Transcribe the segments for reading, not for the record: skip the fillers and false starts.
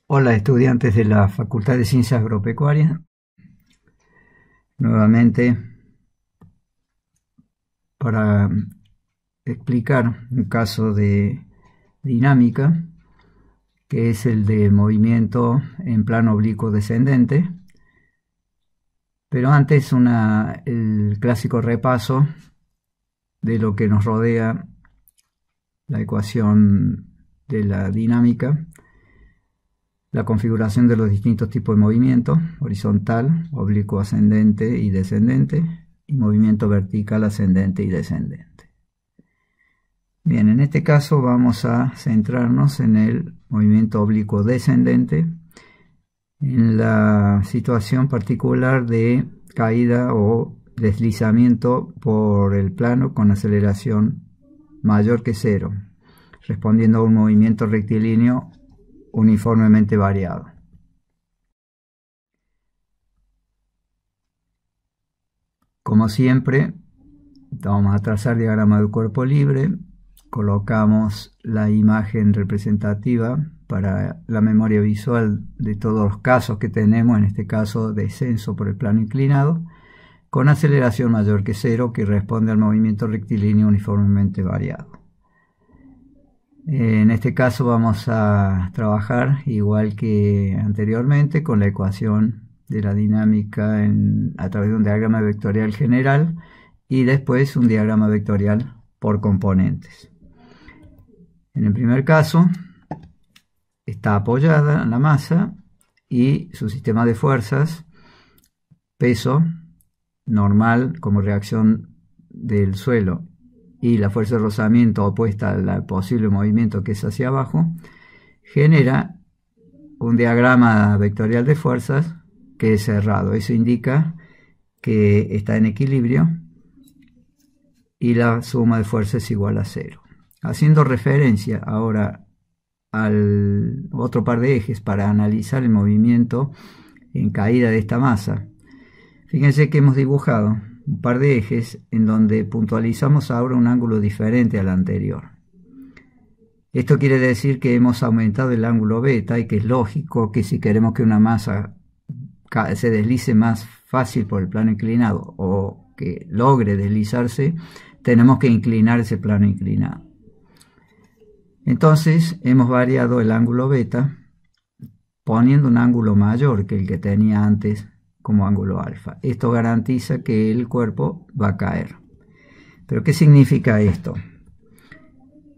Hola estudiantes de la Facultad de Ciencias Agropecuarias, nuevamente para explicar un caso de dinámica que es el de movimiento en plano oblicuo descendente, pero antes el clásico repaso de lo que nos rodea la ecuación de la dinámica, la configuración de los distintos tipos de movimiento: horizontal, oblicuo ascendente y descendente, y movimiento vertical ascendente y descendente. Bien, en este caso vamos a centrarnos en el movimiento oblicuo descendente, en la situación particular de caída o deslizamiento por el plano con aceleración mayor que cero, respondiendo a un movimiento rectilíneo uniformemente variado. Como siempre, vamos a trazar diagrama del cuerpo libre, colocamos la imagen representativa para la memoria visual de todos los casos que tenemos, en este caso descenso por el plano inclinado, con aceleración mayor que cero, que responde al movimiento rectilíneo uniformemente variado. En este caso vamos a trabajar, igual que anteriormente, con la ecuación de la dinámica a través de un diagrama vectorial general y después un diagrama vectorial por componentes. En el primer caso está apoyada la masa y su sistema de fuerzas, peso normal como reacción del suelo y la fuerza de rozamiento opuesta al posible movimiento que es hacia abajo, genera un diagrama vectorial de fuerzas que es cerrado. Eso indica que está en equilibrio y la suma de fuerzas es igual a cero. Haciendo referencia ahora al otro par de ejes para analizar el movimiento en caída de esta masa, fíjense que hemos dibujado un par de ejes en donde puntualizamos ahora un ángulo diferente al anterior. Esto quiere decir que hemos aumentado el ángulo beta, y que es lógico que si queremos que una masa se deslice más fácil por el plano inclinado o que logre deslizarse, tenemos que inclinar ese plano inclinado. Entonces hemos variado el ángulo beta poniendo un ángulo mayor que el que tenía antes como ángulo alfa. Esto garantiza que el cuerpo va a caer. ¿Pero qué significa esto?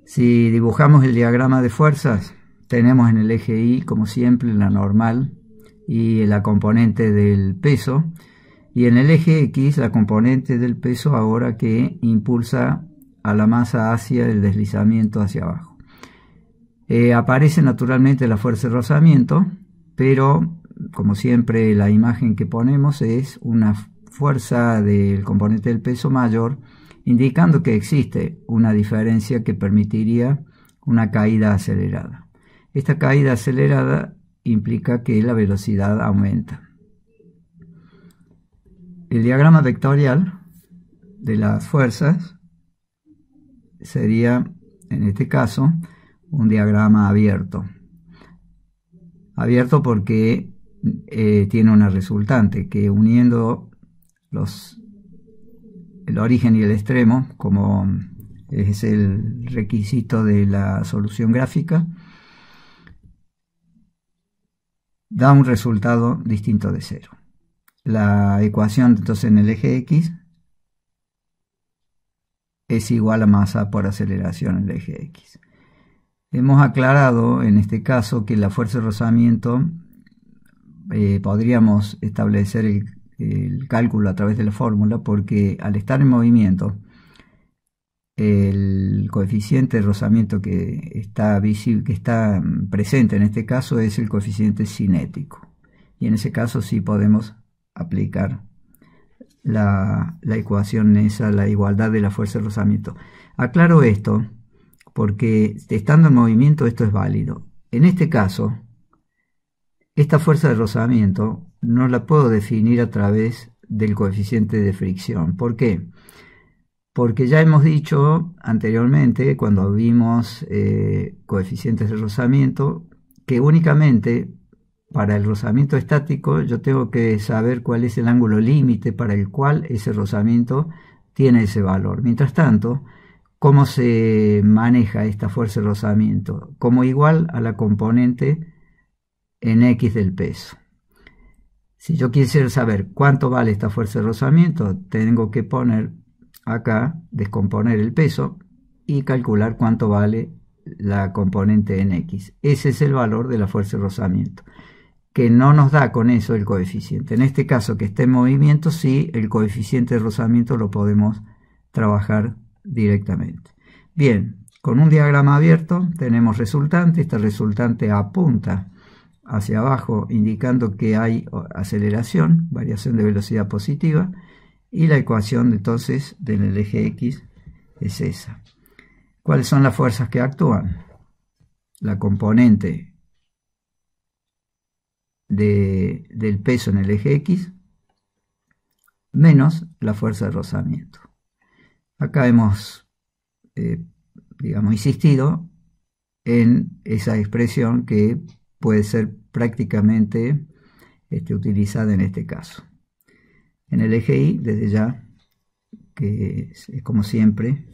Si dibujamos el diagrama de fuerzas, tenemos en el eje Y, como siempre, la normal y la componente del peso, y en el eje X la componente del peso ahora que impulsa a la masa hacia el deslizamiento hacia abajo. Aparece naturalmente la fuerza de rozamiento, pero como siempre la imagen que ponemos es una fuerza del componente del peso mayor, indicando que existe una diferencia que permitiría una caída acelerada. Esta caída acelerada implica que la velocidad aumenta. El diagrama vectorial de las fuerzas sería, en este caso, un diagrama abierto. Abierto porque tiene una resultante que, uniendo el origen y el extremo, como es el requisito de la solución gráfica, da un resultado distinto de cero. La ecuación entonces en el eje X es igual a masa por aceleración en el eje X. Hemos aclarado en este caso que la fuerza de rozamiento podríamos establecer el cálculo a través de la fórmula, porque al estar en movimiento el coeficiente de rozamiento que está presente en este caso es el coeficiente cinético, y en ese caso sí podemos aplicar la ecuación esa, la igualdad de la fuerza de rozamiento. Aclaro esto porque estando en movimiento esto es válido. En este caso, esta fuerza de rozamiento no la puedo definir a través del coeficiente de fricción. ¿Por qué? Porque ya hemos dicho anteriormente, cuando vimos coeficientes de rozamiento, que únicamente para el rozamiento estático yo tengo que saber cuál es el ángulo límite para el cual ese rozamiento tiene ese valor. Mientras tanto, ¿cómo se maneja esta fuerza de rozamiento? Como igual a la componente en X del peso. Si yo quisiera saber cuánto vale esta fuerza de rozamiento, tengo que poner acá, descomponer el peso y calcular cuánto vale la componente en X. Ese es el valor de la fuerza de rozamiento, que no nos da con eso el coeficiente. En este caso que esté en movimiento, sí, el coeficiente de rozamiento lo podemos trabajar directamente. Bien, con un diagrama abierto tenemos resultante. Este resultante apunta hacia abajo indicando que hay aceleración, variación de velocidad positiva, y la ecuación entonces del eje X es esa. ¿Cuáles son las fuerzas que actúan? La componente del peso en el eje X menos la fuerza de rozamiento. Acá hemos insistido en esa expresión que puede ser prácticamente utilizada en este caso. En el eje Y, desde ya, que es como siempre,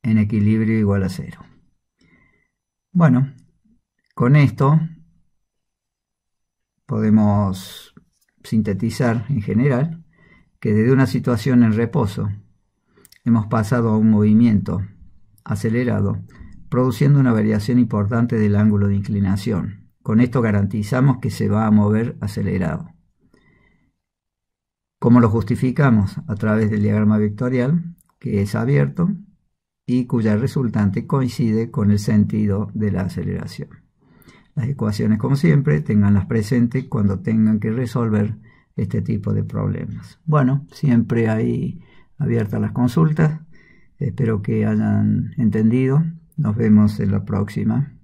en equilibrio igual a 0. Bueno, con esto podemos sintetizar en general que desde una situación en reposo hemos pasado a un movimiento acelerado, produciendo una variación importante del ángulo de inclinación. Con esto garantizamos que se va a mover acelerado. ¿Cómo lo justificamos? A través del diagrama vectorial, que es abierto y cuya resultante coincide con el sentido de la aceleración. Las ecuaciones, como siempre, tenganlas presentes cuando tengan que resolver este tipo de problemas. Bueno, siempre hay abiertas las consultas. Espero que hayan entendido. Nos vemos en la próxima.